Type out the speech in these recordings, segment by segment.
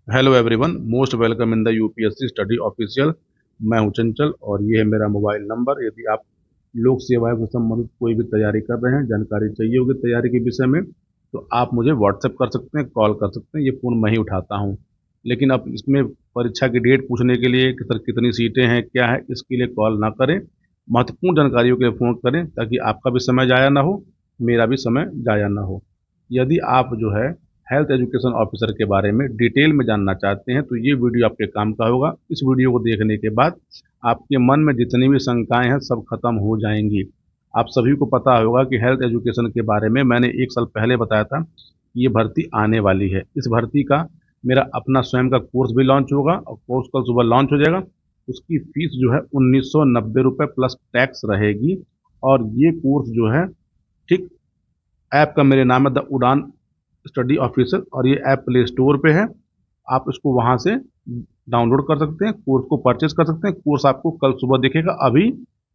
Hello everyone, most welcome in the UPSC study official. मैं हूं चंचल और ये है मेरा मोबाइल नंबर। यदि आप लोक सेवाओं से संबंधित कोई भी तैयारी कर रहे हैं, जानकारी चाहिए होगी तैयारी के विषय में, तो आप मुझे व्हाट्सएप कर सकते हैं, कॉल कर सकते हैं। ये फ़ोन मैं ही उठाता हूं। लेकिन अब इसमें परीक्षा की डेट पूछने के लिए कि सर कितनी सीटें हैं, क्या है, इसके लिए कॉल ना करें। महत्वपूर्ण जानकारियों के लिए फ़ोन करें ताकि आपका भी समय ज़ाया ना हो, मेरा भी समय ज़ाया ना हो। यदि आप जो है हेल्थ एजुकेशन ऑफिसर के बारे में डिटेल में जानना चाहते हैं तो ये वीडियो आपके काम का होगा। इस वीडियो को देखने के बाद आपके मन में जितनी भी शंकाएं हैं सब खत्म हो जाएंगी। आप सभी को पता होगा कि हेल्थ एजुकेशन के बारे में मैंने 1 साल पहले बताया था कि ये भर्ती आने वाली है। इस भर्ती का मेरा अपना स्वयं का कोर्स भी लॉन्च होगा और कोर्स कल सुबह लॉन्च हो जाएगा। उसकी फीस जो है 1990 रुपये प्लस टैक्स रहेगी। और ये कोर्स जो है, ठीक, ऐप का मेरे नाम है द उड़ान स्टडी ऑफिसर और ये ऐप प्ले स्टोर पे है। आप इसको वहाँ से डाउनलोड कर सकते हैं, कोर्स को परचेज कर सकते हैं। कोर्स आपको कल सुबह दिखेगा, अभी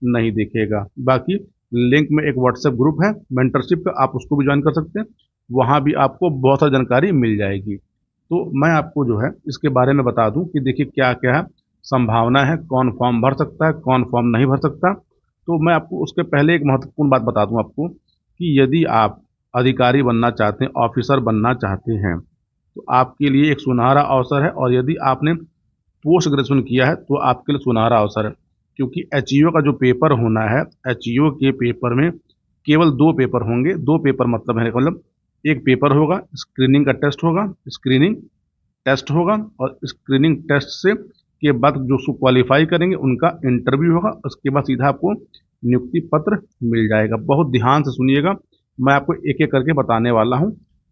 नहीं दिखेगा। बाकी लिंक में एक व्हाट्सएप ग्रुप है मेंटरशिप का, आप उसको भी ज्वाइन कर सकते हैं। वहाँ भी आपको बहुत सारी जानकारी मिल जाएगी। तो मैं आपको जो है इसके बारे में बता दूं कि देखिए क्या क्या संभावना है, कौन फॉर्म भर सकता है, कौन फॉर्म नहीं भर सकता। तो मैं आपको उसके पहले एक महत्वपूर्ण बात बता दूं आपको कि यदि आप अधिकारी बनना चाहते हैं, ऑफिसर बनना चाहते हैं, तो आपके लिए एक सुनहरा अवसर है। और यदि आपने पोस्ट ग्रेजुएशन किया है तो आपके लिए सुनहरा अवसर है, क्योंकि एचईओ का जो पेपर होना है, एचईओ के पेपर में केवल 2 पेपर होंगे। 2 पेपर मतलब है, मतलब एक पेपर होगा, स्क्रीनिंग का टेस्ट होगा, स्क्रीनिंग टेस्ट होगा, और स्क्रीनिंग टेस्ट से के बाद जो उसको क्वालिफाई करेंगे उनका इंटरव्यू होगा। उसके बाद सीधा आपको नियुक्ति पत्र मिल जाएगा। बहुत ध्यान से सुनिएगा, मैं आपको एक एक करके बताने वाला हूँ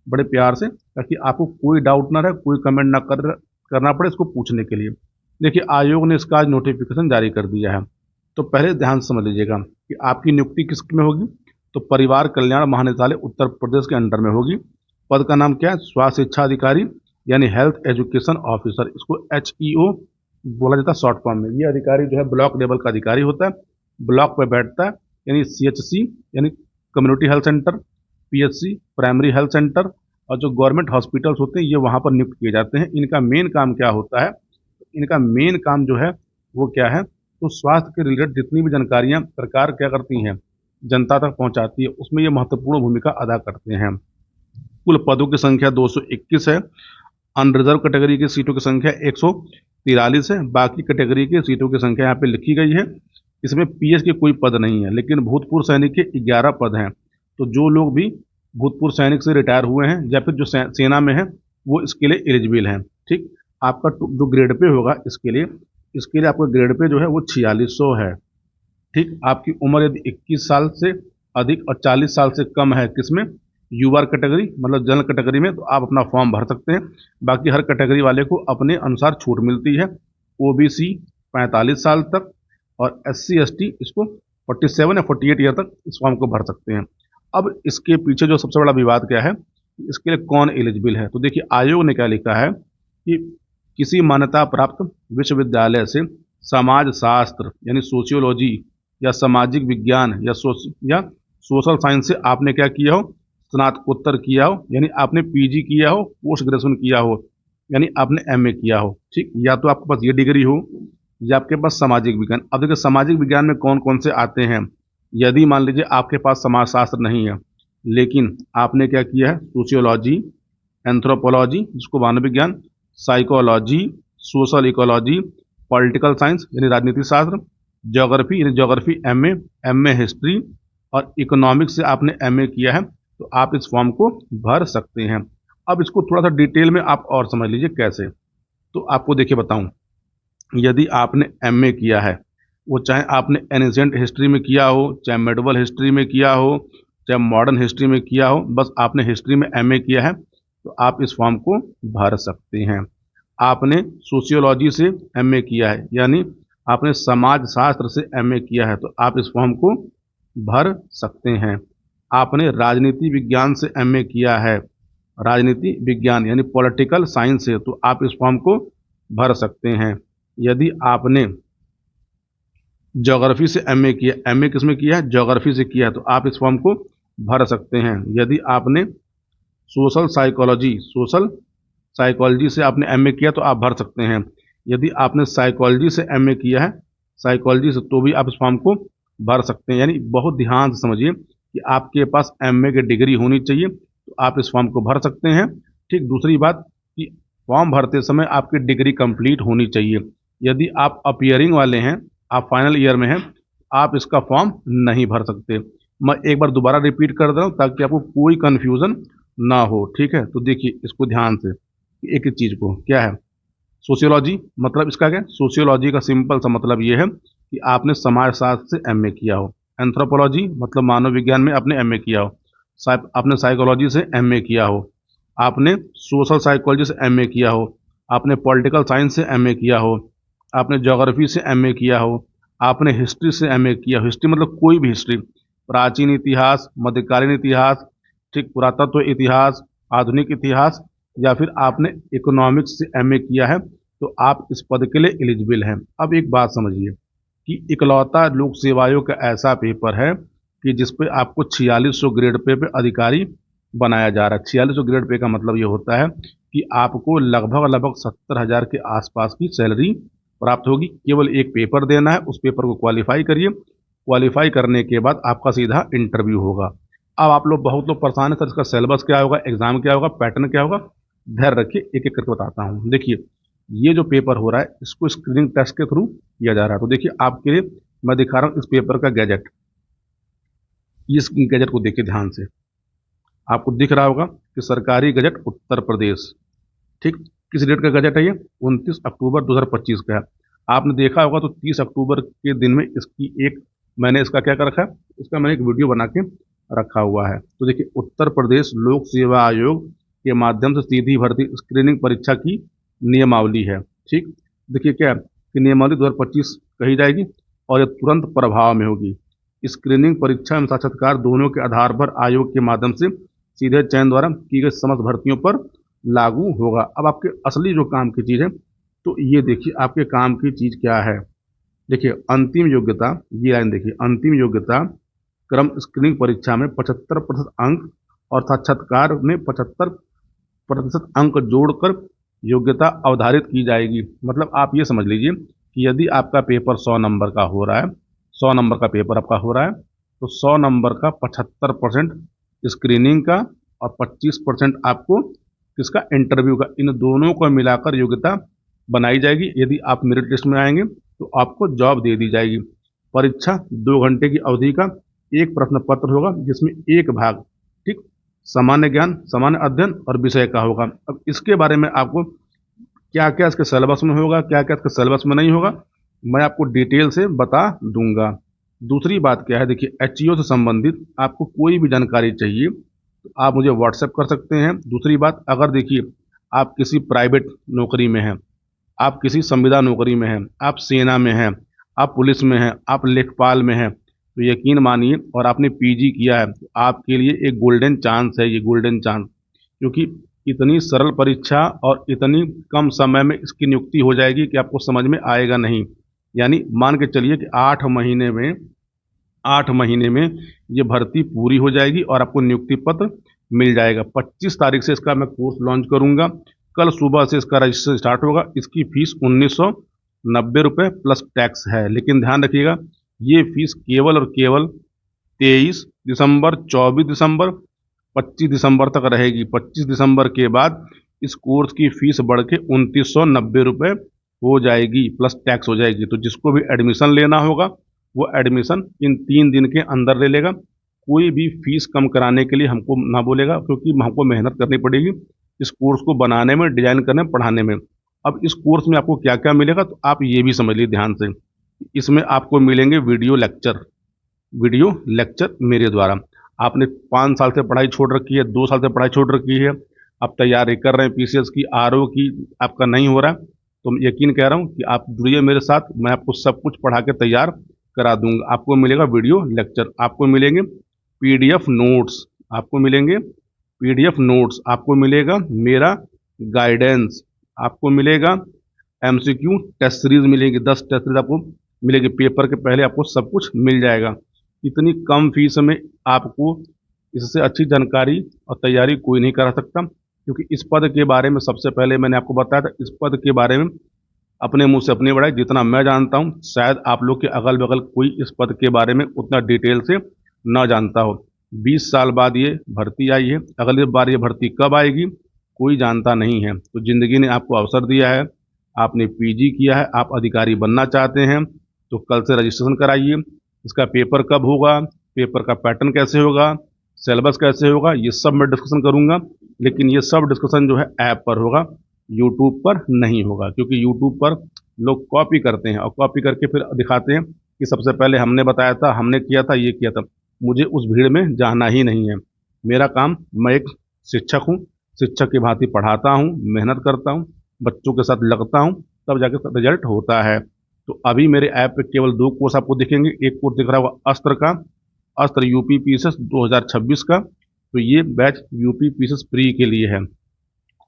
बड़े प्यार से, ताकि आपको कोई डाउट ना रहे, कोई कमेंट ना करना पड़े इसको पूछने के लिए। देखिए, आयोग ने इसका आज नोटिफिकेशन जारी कर दिया है। तो पहले ध्यान से समझ लीजिएगा कि आपकी नियुक्ति किसमें होगी। तो परिवार कल्याण महानिदेशालय उत्तर प्रदेश के अंडर में होगी। पद का नाम क्या है? स्वास्थ्य शिक्षा अधिकारी, यानी हेल्थ एजुकेशन ऑफिसर। इसको HEO बोला जाता है शॉर्ट फॉर्म में। ये अधिकारी जो है ब्लॉक लेवल का अधिकारी होता है, ब्लॉक पे बैठता है। यानी CHC यानी community health centre, PHC primary health centre, और जो गवर्नमेंट हॉस्पिटल्स होते हैं ये वहाँ पर नियुक्त किए जाते हैं। इनका मेन काम क्या होता है? इनका मेन काम जो है वो क्या है? तो स्वास्थ्य के रिलेटेड जितनी भी जानकारियाँ सरकार क्या करती हैं, जनता तक पहुँचाती है, उसमें ये महत्वपूर्ण भूमिका अदा करते हैं। कुल पदों की संख्या 221 है। अनरिजर्व कैटेगरी की सीटों की संख्या 143 है। बाकी कैटेगरी की सीटों की संख्या यहाँ पे लिखी गई है। इसमें PS के कोई पद नहीं है, लेकिन भूतपूर्व सैनिक के 11 पद हैं। तो जो लोग भी भूतपूर्व सैनिक से रिटायर हुए हैं या फिर जो सेना में है वो इसके लिए एलिजिबल हैं। ठीक, आपका जो ग्रेड पे होगा इसके लिए आपका ग्रेड पे जो है वो 4600 है। ठीक, आपकी उम्र यदि 21 साल से अधिक और 40 साल से कम है, किसमें? यूआर कैटेगरी मतलब जनरल कैटेगरी में, तो आप अपना फॉर्म भर सकते हैं। बाकी हर कैटेगरी वाले को अपने अनुसार छूट मिलती है। OBC 45 साल तक और SC ST इसको 47 या 48 ईयर तक इस फॉर्म को भर सकते हैं। अब इसके पीछे जो सबसे बड़ा विवाद क्या है, इसके लिए कौन एलिजिबल है? तो देखिए, आयोग ने क्या लिखा है कि किसी मान्यता प्राप्त विश्वविद्यालय से समाज शास्त्र यानी सोशियोलॉजी या सामाजिक विज्ञान या सोशल साइंस से आपने क्या किया हो? स्नातकोत्तर किया हो, यानी आपने PG किया हो, पोस्ट ग्रेजुएशन किया हो, यानी आपने MA किया हो। ठीक, या तो आपके पास ये डिग्री हो या आपके पास सामाजिक विज्ञान। अब देखिए सामाजिक विज्ञान में कौन कौन से आते हैं। यदि मान लीजिए आपके पास समाजशास्त्र नहीं है, लेकिन आपने क्या किया है? सोशियोलॉजी, एंथ्रोपोलॉजी जिसको मानव विज्ञान, psychology, social ecology, political science यानी राजनीति शास्त्र, ज्योग्राफी यानी ज्योग्राफी MA हिस्ट्री, और इकोनॉमिक्स से आपने MA किया है, तो आप इस फॉर्म को भर सकते हैं। अब इसको थोड़ा सा डिटेल में आप और समझ लीजिए कैसे। तो आपको देखिए बताऊं, यदि आपने MA किया है, वो चाहे आपने एनिसेंट हिस्ट्री में किया हो, चाहे मेडिवल हिस्ट्री में किया हो, चाहे मॉडर्न हिस्ट्री में किया हो, बस आपने हिस्ट्री में MA किया है तो आप इस फॉर्म को भर सकते हैं। आपने सोशियोलॉजी से MA किया है, यानी आपने समाज शास्त्र से MA किया है, तो आप इस फॉर्म को भर सकते हैं। आपने राजनीति विज्ञान से MA किया है, राजनीति विज्ञान यानी पॉलिटिकल साइंस से, तो आप इस फॉर्म को भर सकते हैं। यदि आपने ज्योग्राफी से MA किया, MA किसमें किया है? ज्योग्राफी से किया है, तो आप इस फॉर्म को भर सकते हैं। यदि आपने सोशल साइकोलॉजी से आपने एमए किया तो आप भर सकते हैं। यदि आपने साइकोलॉजी से एमए किया है, साइकोलॉजी से, तो भी आप इस फॉर्म को भर सकते हैं। यानी बहुत ध्यान से समझिए कि आपके पास एमए की डिग्री होनी चाहिए तो आप इस फॉर्म को भर सकते हैं। ठीक, दूसरी बात कि फॉर्म भरते समय आपकी डिग्री कंप्लीट होनी चाहिए। यदि आप अपीयरिंग वाले हैं, आप फाइनल ईयर में हैं, आप इसका फॉर्म नहीं भर सकते। मैं एक बार दोबारा रिपीट कर दे रहा हूँ ताकि आपको कोई कन्फ्यूज़न ना हो। ठीक है, तो देखिए इसको ध्यान से, एक एक चीज़ को क्या है। सोशियोलॉजी मतलब इसका क्या है? सोशियोलॉजी का सिंपल सा मतलब ये है कि आपने समाजशास्त्र से एमए किया हो। एंथ्रोपोलॉजी मतलब मानव विज्ञान में आपने एमए किया हो। आपने साइकोलॉजी से एमए किया हो। आपने सोशल साइकोलॉजी से एमए किया हो। आपने पॉलिटिकल साइंस से एमए किया हो। आपने ज्योग्राफी से एमए किया हो। आपने हिस्ट्री से एमए किया हो। हिस्ट्री मतलब कोई भी हिस्ट्री, प्राचीन इतिहास, मध्यकालीन इतिहास, ठीक, पुरातत्व इतिहास, आधुनिक इतिहास, या फिर आपने इकोनॉमिक्स से एमए किया है तो आप इस पद के लिए एलिजिबल हैं। अब एक बात समझिए कि इकलौता लोक सेवा आयोग का ऐसा पेपर है कि जिस पे आपको 4600 ग्रेड पे अधिकारी बनाया जा रहा है। 4600 ग्रेड पे का मतलब ये होता है कि आपको लगभग लगभग 70,000 के आसपास की सैलरी प्राप्त होगी। केवल एक पेपर देना है, उस पेपर को क्वालिफाई करिए। क्वालिफाई करने के बाद आपका सीधा इंटरव्यू होगा। अब आप लोग, बहुत लोग परेशान है सर इसका सिलेबस क्या होगा, एग्जाम क्या होगा, पैटर्न क्या होगा। धैर्य रखिए, एक एक करके बताता हूँ। देखिए ये जो पेपर हो रहा है इसको स्क्रीनिंग टेस्ट के थ्रू किया जा रहा है। तो देखिए आपके लिए मैं दिखा रहा हूँ इस पेपर का गैजेट। इस गैजेट को देखिए ध्यान से, आपको दिख रहा होगा कि सरकारी गजट उत्तर प्रदेश। ठीक, किस डेट का गजट है ये? 29 अक्टूबर 2025 का है। आपने देखा होगा तो 30 अक्टूबर के दिन में इसकी एक, मैंने इसका क्या कर रखा है, इसका मैंने एक वीडियो बना के रखा हुआ है। तो देखिए उत्तर प्रदेश लोक सेवा आयोग के माध्यम से सीधी भर्ती स्क्रीनिंग परीक्षा की नियमावली है। ठीक, देखिए क्या है कि नियमावली 2025 कही जाएगी और ये तुरंत प्रभाव में होगी। स्क्रीनिंग परीक्षा एवं साक्षात्कार दोनों के आधार पर आयोग के माध्यम से सीधे चयन द्वारा की गई समस्त भर्तियों पर लागू होगा। अब आपके असली जो काम की चीज़ है, तो ये देखिए आपके काम की चीज़ क्या है। देखिए अंतिम योग्यता, ये लाइन देखिए, अंतिम योग्यता क्रम स्क्रीनिंग परीक्षा में 75% अंक और साक्षात्कार में 75% अंक जोड़कर योग्यता अवधारित की जाएगी। मतलब आप ये समझ लीजिए कि यदि आपका पेपर 100 नंबर का हो रहा है, 100 नंबर का पेपर आपका हो रहा है, तो 100 नंबर का 75% स्क्रीनिंग का और 25% आपको किसका, इंटरव्यू का, इन दोनों को मिलाकर योग्यता बनाई जाएगी। यदि आप मेरिट लिस्ट में आएंगे तो आपको जॉब दे दी जाएगी। परीक्षा 2 घंटे की अवधि का एक प्रश्न पत्र होगा जिसमें एक भाग, ठीक, सामान्य ज्ञान, सामान्य अध्ययन और विषय का होगा। अब इसके बारे में आपको क्या क्या इसके सिलेबस में होगा, क्या क्या इसके सिलेबस में नहीं होगा, मैं आपको डिटेल से बता दूंगा। दूसरी बात क्या है, देखिए एचईओ से संबंधित आपको कोई भी जानकारी चाहिए तो आप मुझे व्हाट्सएप कर सकते हैं। दूसरी बात, अगर देखिए आप किसी प्राइवेट नौकरी में हैं, आप किसी संविदा नौकरी में हैं, आप सेना में हैं, आप पुलिस में हैं, आप लेखपाल में हैं, तो यकीन मानिए और आपने पीजी किया है तो आपके लिए एक गोल्डन चांस है, ये गोल्डन चांस। क्योंकि इतनी सरल परीक्षा और इतनी कम समय में इसकी नियुक्ति हो जाएगी कि आपको समझ में आएगा नहीं। यानी मान के चलिए कि 8 महीने में ये भर्ती पूरी हो जाएगी और आपको नियुक्ति पत्र मिल जाएगा। 25 तारीख से इसका मैं कोर्स लॉन्च करूंगा। कल सुबह से इसका रजिस्ट्रेशन स्टार्ट होगा। इसकी फीस 1990 रुपये प्लस टैक्स है। लेकिन ध्यान रखिएगा, ये फीस केवल और केवल 23 दिसंबर, 24 दिसंबर, 25 दिसंबर तक रहेगी। 25 दिसंबर के बाद इस कोर्स की फीस बढ़ के 2990 रुपये हो जाएगी, प्लस टैक्स हो जाएगी। तो जिसको भी एडमिशन लेना होगा वो एडमिशन इन 3 दिन के अंदर ले लेगा। कोई भी फीस कम कराने के लिए हमको ना बोलेगा, क्योंकि हमको मेहनत करनी पड़ेगी इस कोर्स को बनाने में, डिजाइन करने में, पढ़ाने में। अब इस कोर्स में आपको क्या क्या मिलेगा तो आप ये भी समझ लीजिए ध्यान से। इसमें आपको मिलेंगे वीडियो लेक्चर, वीडियो लेक्चर मेरे द्वारा। आपने 5 साल से पढ़ाई छोड़ रखी है, 2 साल से पढ़ाई छोड़ रखी है, आप तैयारी कर रहे हैं पीसीएस की, आरओ की, आपका नहीं हो रहा, तो मैं यकीन कह रहा हूँ कि आप जुड़िए मेरे साथ। मैं आपको सब कुछ पढ़ा के तैयार करा दूंगा। आपको मिलेगा वीडियो लेक्चर, आपको मिलेंगे पीडीएफ नोट्स, आपको मिलेंगे पीडीएफ नोट्स, आपको मिलेगा मेरा गाइडेंस, आपको मिलेगा एमसीक्यू टेस्ट सीरीज मिलेगी, 10 टेस्ट सीरीज आपको मिलेगी। पेपर के पहले आपको सब कुछ मिल जाएगा। इतनी कम फीस में आपको इससे अच्छी जानकारी और तैयारी कोई नहीं करा सकता। क्योंकि इस पद के बारे में सबसे पहले मैंने आपको बताया था, इस पद के बारे में अपने मुंह से अपनी बढ़ाई, जितना मैं जानता हूँ शायद आप लोग के अगल बगल कोई इस पद के बारे में उतना डिटेल से न जानता हो। 20 साल बाद ये भर्ती आई है, अगली बार ये भर्ती कब आएगी कोई जानता नहीं है। तो जिंदगी ने आपको अवसर दिया है, आपने पीजी किया है, आप अधिकारी बनना चाहते हैं, तो कल से रजिस्ट्रेशन कराइए। इसका पेपर कब होगा, पेपर का पैटर्न कैसे होगा, सिलेबस कैसे होगा, ये सब मैं डिस्कशन करूंगा। लेकिन ये सब डिस्कशन जो है ऐप पर होगा, यूट्यूब पर नहीं होगा, क्योंकि यूट्यूब पर लोग कॉपी करते हैं और कॉपी करके फिर दिखाते हैं कि सबसे पहले हमने बताया था, हमने किया था, ये किया था। मुझे उस भीड़ में जाना ही नहीं है। मेरा काम, मैं एक शिक्षक हूँ, शिक्षक की भांति पढ़ाता हूँ, मेहनत करता हूँ, बच्चों के साथ लगता हूँ, तब जाके रिजल्ट होता है। तो अभी मेरे ऐप पे केवल 2 कोर्स आपको दिखेंगे। एक कोर्स दिख रहा होगा अस्त्र का, अस्त्र यूपी पीसीएस 2026 का। तो ये बैच यूपी पीसीएस प्री के लिए है,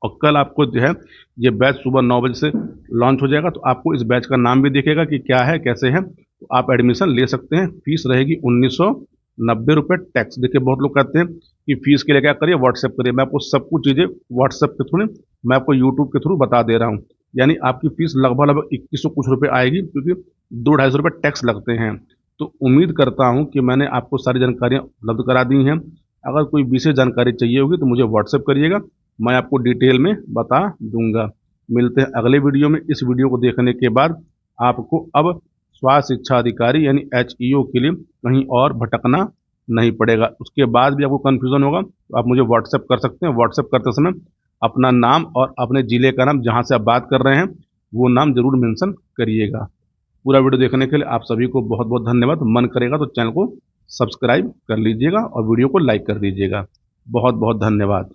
और कल आपको जो है ये बैच सुबह 9 बजे से लॉन्च हो जाएगा। तो आपको इस बैच का नाम भी दिखेगा कि क्या है कैसे है, तो आप एडमिशन ले सकते हैं। फीस रहेगी 1990 रुपये टैक्स। देखिए बहुत लोग कहते हैं कि फीस के लिए क्या करिए, व्हाट्सएप करिए। मैं आपको सब कुछ चीज़ें व्हाट्सएप के थ्रू नहीं, मैं आपको यूट्यूब के थ्रू बता दे रहा हूँ। यानी आपकी फीस लगभग लगभग 2100 कुछ रुपये आएगी, क्योंकि 200-250 रुपये टैक्स लगते हैं। तो उम्मीद करता हूँ कि मैंने आपको सारी जानकारियाँ उपलब्ध करा दी हैं। अगर कोई विशेष जानकारी चाहिए होगी तो मुझे व्हाट्सएप करिएगा, मैं आपको डिटेल में बता दूंगा। मिलते हैं अगले वीडियो में। इस वीडियो को देखने के बाद आपको अब स्वास्थ्य शिक्षा अधिकारी यानी HEO के लिए कहीं और भटकना नहीं पड़ेगा। उसके बाद भी आपको कन्फ्यूज़न होगा तो आप मुझे व्हाट्सएप कर सकते हैं। व्हाट्सएप करते समय अपना नाम और अपने ज़िले का नाम, जहाँ से आप बात कर रहे हैं वो नाम ज़रूर मेंशन करिएगा। पूरा वीडियो देखने के लिए आप सभी को बहुत बहुत धन्यवाद। मन करेगा तो चैनल को सब्सक्राइब कर लीजिएगा और वीडियो को लाइक कर दीजिएगा। बहुत बहुत धन्यवाद।